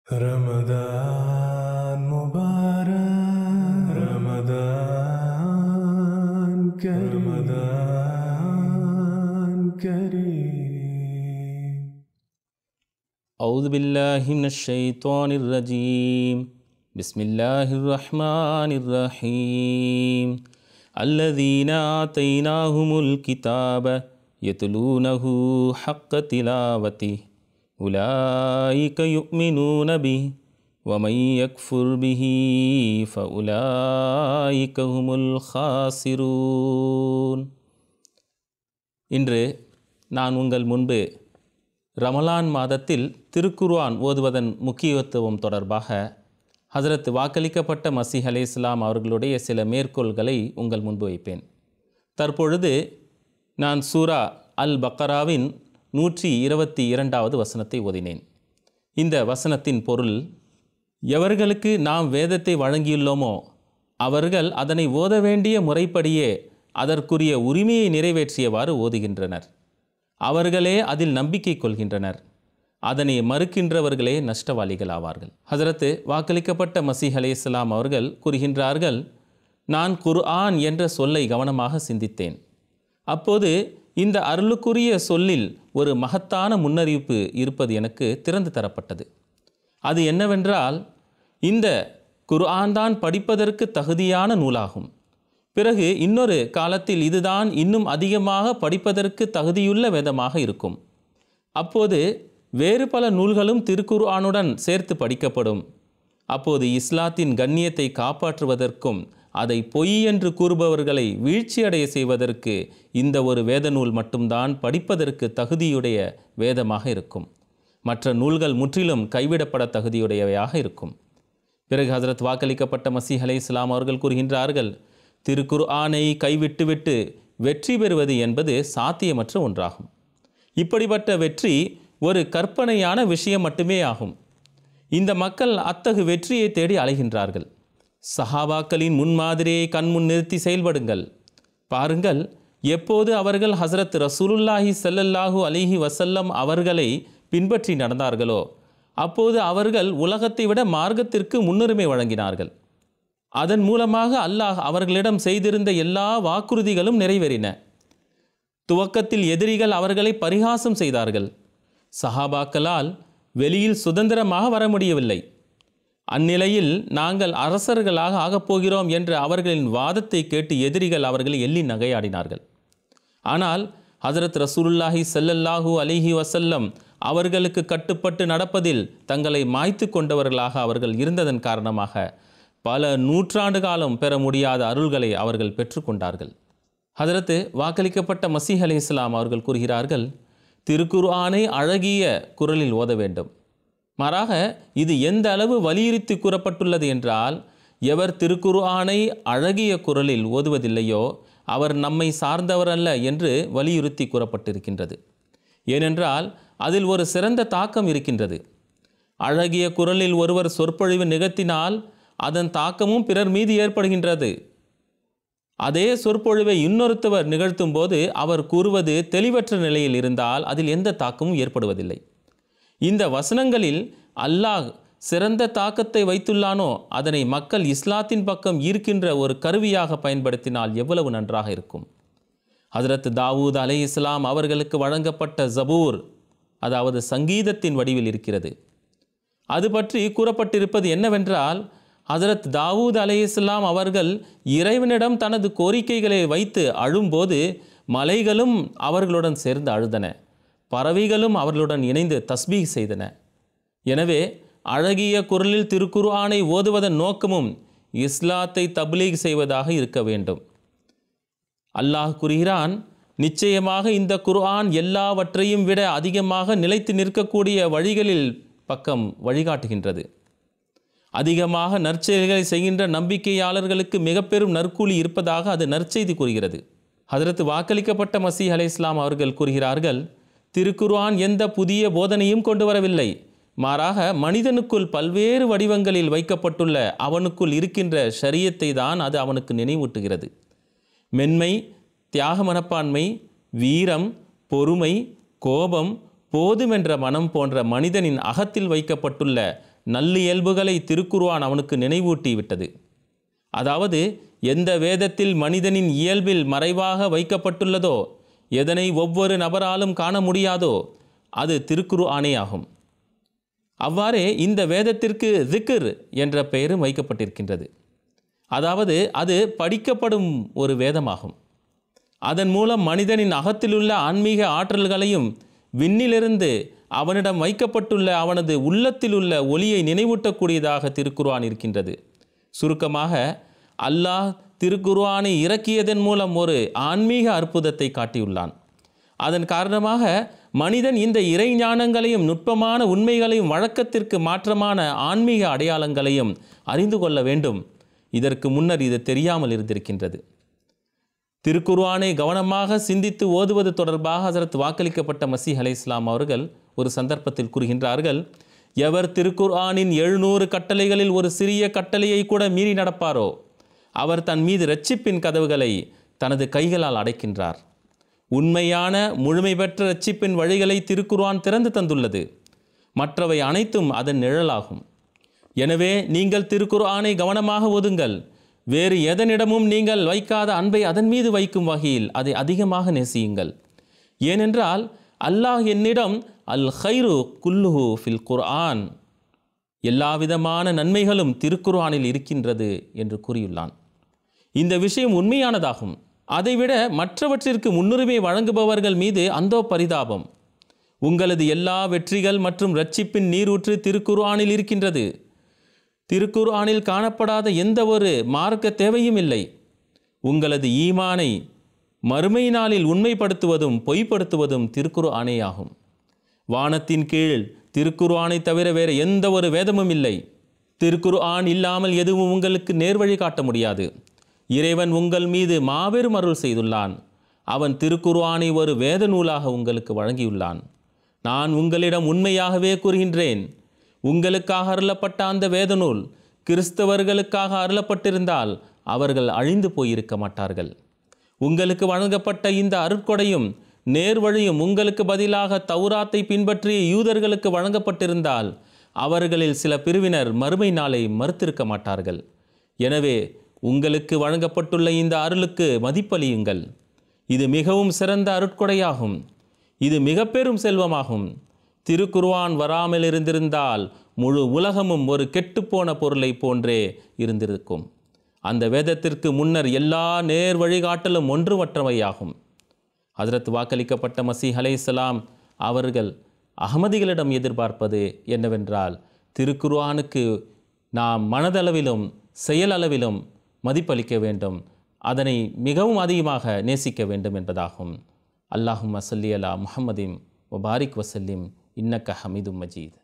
رمضان مبارك رمضان كريم رمضان كريم أعوذ بالله من الشيطان الرجيم بسم الله الرحمن الرحيم الذين آتيناهم الكتاب يتلونه حق تلاوته أولئك يؤمنون به ومن يكفر به فأولئك هم الخاسرون. இன்று நான் உங்கள் முன்பு ரமலான் மாதத்தில் திருக்குர்ஆன் ஓதுவதன் முக்கியத்துவம் தொடர்பாக ஹஜ்ரத் வாக்களிக்கப்பட்ட மசீஹ் அலைஹிஸ்ஸலாம் அவர்களுடைய சில மேற்கோள்களை உங்கள் முன்பு வைப்பேன். தற்பொழுது நான் சூரா அல் பக்கராவின் 122வது வசனத்தை ஓதினேன். இந்த வசனத்தின் பொருள், எவர்களுக்கு நாம் வேதத்தை வழங்கியுள்ளோமோ அவர்கள் அதனை ஓத வேண்டிய முறைப்படியே அதற்குரிய உரிமையை நிறைவேற்றியவாறு ஓதுகின்றனர். அவர்களே அதில் நம்பிக்கை கொள்கின்றனர். அதனை மறுக்கின்றவர்களே நஷ்டவாளிகள் ஆவார்கள். ஹஜ்ரத் வாக்களிக்கப்பட்ட மசீஹ் அலைஹிஸ்ஸலாம் அவர்கள் கூறுகின்றார்கள், நான் குர்ஆன் என்ற சொல்லை கவனமாக சிந்தித்தேன். அப்போது இந்த அருளுக்குரிய சொல்லில் ஒரு மகத்தான முன்னறிவிப்பு இருப்பது எனக்கு திறந்து தரப்பட்டது. அது என்னவென்றால், இந்த குர்ஆன் தான் படிப்பதற்கு தகுதியான நூலாகும். பிறகு இன்னொரு காலத்தில் இதுதான் இன்னும் அதிகமாக படிப்பதற்கு தகுதியுள்ள வேதமாக இருக்கும். அப்போது வேறு பல நூல்களும் திருக்குர்ஆனுடன் சேர்த்து படிக்கப்படும். அப்போது இஸ்லாத்தின் கண்ணியத்தை காப்பாற்றுவதற்கும் அதை பொய் என்று கூறுபவர்களை வீழ்ச்சியடைய செய்வதற்கு இந்த ஒரு வேத நூல் மட்டும்தான் படிப்பதற்கு தகுதியுடைய வேதமாக இருக்கும். மற்ற நூல்கள் முற்றிலும் கைவிடப்பட தகுதியுடையவையாக இருக்கும். பிறகு ஹஜ்ரத் வாக்களிக்கப்பட்ட மசீஹ் அலைஹிஸ்ஸலாம் அவர்கள் கூறுகின்றார்கள், திருக்குர்ஆனை கைவிட்டுவிட்டு வெற்றி பெறுவது என்பது சாத்தியமற்ற ஒன்றாகும். இப்படிப்பட்ட வெற்றி ஒரு கற்பனையான விஷயம் மட்டுமே ஆகும். இந்த மக்கள் அத்தகு வெற்றியை தேடி அலைகின்றார்கள். சஹாபாக்களின் முன்மாதிரியை கண்முன் நிறுத்தி செயல்படுங்கள். பாருங்கள், எப்போது அவர்கள் ஹஸரத் ரசூலுல்லாஹி ஸல்லல்லாஹு அலைஹி வஸல்லம் அவர்களை பின்பற்றி நடந்தார்களோ அப்போது அவர்கள் உலகத்தை விட மார்க்கத்திற்கு முன்னுரிமை வழங்கினார்கள். அதன் மூலமாக அல்லாஹ் அவர்களிடம் செய்திருந்த எல்லா வாக்குறுதிகளும் நிறைவேறின. துவக்கத்தில் எதிரிகள் அவர்களை பரிகாசம் செய்தார்கள். சஹாபாக்களால் வெளியில் சுதந்திரமாக வர முடியவில்லை. அந்நிலையில் நாங்கள் அரசர்களாக ஆகப்போகிறோம் என்ற அவர்களின் வாதத்தை கேட்டு எதிரிகள் அவர்களை எள்ளி நகையாடினார்கள். ஆனால் ஹஜ்ரத் ரசூலுல்லாஹி ஸல்லல்லாஹு அலைஹி வஸல்லம் அவர்களுக்கு கட்டுப்பட்டு நடப்பதில் தங்களை மாய்த்து கொண்டவர்களாக அவர்கள் இருந்ததன் காரணமாக பல நூற்றாண்டு காலம் பெற முடியாத அருள்களை அவர்கள் பெற்றுக்கொண்டார்கள். ஹஜ்ரத் வாக்களிக்கப்பட்ட மசீஹ் அலைஹிஸ்ஸலாம் அவர்கள் கூறுகிறார்கள், திருக்குர்ஆனை அழகிய குரலில் ஓத வேண்டும். மாறாக இது எந்த அளவு வலியுறுத்தி கூறப்பட்டுள்ளது என்றால், எவர் திருக்குர்ஆனை அழகிய குரலில் ஓதுவதில்லையோ அவர் நம்மை சார்ந்தவர் அல்ல என்று வலியுறுத்தி கூறப்பட்டிருக்கின்றது. ஏனென்றால் அதில் ஒரு சிறந்த தாக்கம் இருக்கின்றது. அழகிய குரலில் ஒருவர் சொற்பொழிவு நிகழ்த்தினால் அதன் தாக்கமும் பிறர் மீது ஏற்படுகின்றது. அதே சொற்பொழிவை இன்னொருத்தவர் நிகழ்த்தும் போது அவர் கூறுவது தெளிவற்ற நிலையில் இருந்தால் அதில் எந்த தாக்கமும் ஏற்படுவதில்லை. இந்த வசனங்களில் அல்லாஹ் சிறந்த தாக்கத்தை வைத்துள்ளானோ அதனை மக்கள் இஸ்லாத்தின் பக்கம் ஈர்க்கின்ற ஒரு கருவியாக பயன்படுத்தினால் எவ்வளவு நன்றாக இருக்கும். ஹஜ்ரத் தாவூத் அலைஹிஸ்ஸலாம் அவர்களுக்கு வழங்கப்பட்ட ஜபூர், அதாவது சங்கீதத்தின் வடிவில் இருக்கிறது. அது பற்றி கூறப்பட்டிருப்பது என்னவென்றால், ஹஜ்ரத் தாவூத் அலைஹிஸ்ஸலாம் அவர்கள் இறைவனிடம் தனது கோரிக்கைகளை வைத்து அழும்போது மலைகளும் அவர்களுடன் சேர்ந்து அழுதன, பறவைகளும் அவர்களுடன் இணைந்து தஸ்பீஹ் செய்தன. எனவே அழகிய குரலில் திருக்குர்ஆனை ஓதுவதன் நோக்கமும் இஸ்லாத்தை தப்லீக் செய்வதாக இருக்க வேண்டும். அல்லாஹ் கூறுகிறான், நிச்சயமாக இந்த குர்ஆன் எல்லாவற்றையும் விட அதிகமாக நிலைத்து நிற்கக்கூடிய வழிகளில் பக்கம் வழிகாட்டுகின்றது. அதிகமாக நற்செயல்களை செய்கின்ற நம்பிக்கையாளர்களுக்கு மிக பெரும் நற்கூலி இருப்பதாக அது நற்செய்தி கூறுகிறது. ஹஜ்ரத் வாக்களிக்கப்பட்ட மசீஹ் அலைஹிஸ்ஸலாம் அவர்கள் கூறுகிறார்கள், திருக்குர்ஆன் எந்த புதிய போதனையும் கொண்டு வரவில்லை. மாறாக மனிதனுக்குள் பல்வேறு வடிவங்களில் வைக்கப்பட்டுள்ள அவனுக்குள் இருக்கின்ற ஷரியத்தை தான் அது அவனுக்கு நினைவூட்டுகிறது. மென்மை, தியாக மனப்பான்மை, வீரம், பொறுமை, கோபம், போதுமென்ற மனம் போன்ற மனிதனின் அகத்தில் வைக்கப்பட்டுள்ள நல்லியல்புகளை திருக்குர்ஆன் அவனுக்கு நினைவூட்டி விட்டது. அதாவது எந்த வேதத்தில் மனிதனின் இயல்பில் மறைவாக வைக்கப்பட்டுள்ளதோ, எதனை ஒவ்வொரு நபராலும் காண முடியாதோ அது திருக்குர்ஆனே ஆகும். அவ்வாறே இந்த வேதத்திற்கு திக்ர் என்ற பெயரும் வைக்கப்பட்டிருக்கின்றது. அதாவது அது படிக்கப்படும் ஒரு வேதமாகும். அதன் மூலம் மனிதனின் அகத்திலுள்ள ஆன்மீக ஆற்றல்களையும் விண்ணிலிருந்து அவனிடம் வைக்கப்பட்டுள்ள அவனது உள்ளத்திலுள்ள ஒளியை நினைவூட்டக்கூடியதாக திருக்குர்ஆன் இருக்கின்றது. சுருக்கமாக அல்லாஹ் திருக்குர்ஆனை இறக்கியதன் மூலம் ஒரு ஆன்மீக அற்புதத்தை காட்டியுள்ளான். அதன் காரணமாக மனிதன் இந்த இறை ஞானங்களையும் நுட்பமான உண்மைகளையும் வழக்கத்திற்கு மாற்றமான ஆன்மீக அடையாளங்களையும் அறிந்து கொள்ள வேண்டும். இதற்கு முன்னர் இது தெரியாமல் இருந்திருக்கின்றது. திருக்குர்ஆனை கவனமாக சிந்தித்து ஓதுவது தொடர்பாக ஹஸரத் வாக்களிக்கப்பட்ட மஸீஹ் அலைஹிஸ்ஸலாம் அவர்கள் ஒரு சந்தர்ப்பத்தில் கூறுகின்றார்கள், எவர் திருக்குர்ஆனின் 700 கட்டளைகளில் ஒரு சிறிய கட்டளையை கூட மீறி நடப்பாரோ அவர் தன் மீது இரட்சிப்பின் கதவுகளை தனது கைகளால் அடைக்கின்றார். உண்மையான முழுமை பெற்ற இரட்சிப்பின் வழிகளை திருக்குர்ஆன் திறந்து தந்துள்ளது. மற்றவை அனைத்தும் அதன் நிழலாகும். எனவே நீங்கள் திருக்குர்ஆனை கவனமாக ஓதுங்கள். வேறு எதனிடமும் நீங்கள் வைக்காத அன்பை அதன் மீது வைக்கும் வகையில் அதை அதிகமாக நேசியுங்கள். ஏனென்றால் அல்லாஹ் என்னிடம் அல் ஹைரு குல்லுஹு ஃபில் குர்ஆன், எல்லாவிதமான நன்மைகளும் திருக்குர்ஆனில் இருக்கின்றது என்று கூறியுள்ளான். இந்த விஷயம் உண்மையானதாகும். அதைவிட மற்றவற்றிற்கு முன்னுரிமை வழங்குபவர்கள் மீது அந்தோ பரிதாபம். உங்களது எல்லா வெற்றிகள் மற்றும் இரட்சிப்பின் நீரூற்று திருக்குர்ஆனில் இருக்கின்றது. திருக்குர்ஆனில் காணப்படாத எந்த ஒரு மார்க்க தேவையும் இல்லை. உங்களது ஈமானை மறுமை நாளில் உண்மைப்படுத்துவதும் பொய்ப்படுத்துவதும் திருக்குர்ஆனே ஆகும். வானத்தின் கீழ் திருக்குர்ஆனை தவிர வேறு எந்த ஒரு வேதமும் இல்லை. திருக்குர்ஆன் இல்லாமல் எதுவும் உங்களுக்கு நேர்வழி காட்ட முடியாது. இறைவன் உங்கள் மீது மாபெரும் அருள் செய்துள்ளான். அவன் திருக்குர்ஆனை ஒரு வேத நூலாக உங்களுக்கு வழங்கியுள்ளான். நான் உங்களிடம் உண்மையாகவே கூறுகின்றேன், உங்களுக்காக அருளப்பட்ட அந்த வேத நூல் கிறிஸ்தவர்களுக்காக அருளப்பட்டிருந்தால் அவர்கள் அழிந்து போயிருக்க மாட்டார்கள். உங்களுக்கு வழங்கப்பட்ட இந்த அருட்கொடையும் நேர்வழியும் உங்களுக்கு பதிலாக தௌராத்தை பின்பற்றிய யூதர்களுக்கு வழங்கப்பட்டிருந்தால் அவர்களில் சில பிரிவினர் மறுமை நாளை மறுத்திருக்க மாட்டார்கள். எனவே உங்களுக்கு வழங்கப்பட்டுள்ள இந்த அருளுக்கு மதிப்பளியுங்கள். இது மிகவும் சிறந்த அருட்கொடையாகும். இது மிக பெரும் செல்வமாகும். திருக்குர்ஆன் வராமல் இருந்திருந்தால் முழு உலகமும் ஒரு கெட்டுப்போன பொருளை போன்றே இருந்திருக்கும். அந்த வேதத்திற்கு முன்னர் எல்லா நேர் வழிகாட்டலும் ஒன்றுமற்றவையாகும். ஹஜ்ரத் வாக்களிக்கப்பட்ட மஸீஹ் அலைஹிஸ்ஸலாம் அவர்கள் அஹ்மதிகளிடம் எதிர்பார்ப்பது என்னவென்றால், திருக்குர்ஆனுக்கு நாம் மனதளவிலும் செயலளவிலும் மதிப்பளிக்க வேண்டும், அதனை மிகவும் அதிகமாக நேசிக்க வேண்டும் என்பதாகும். அல்லாஹும்ம ஸல்லி அலா முஹம்மதின் வபாரிக் வசல்லிம் இன்னக்க ஹமீதும் மஜீத்.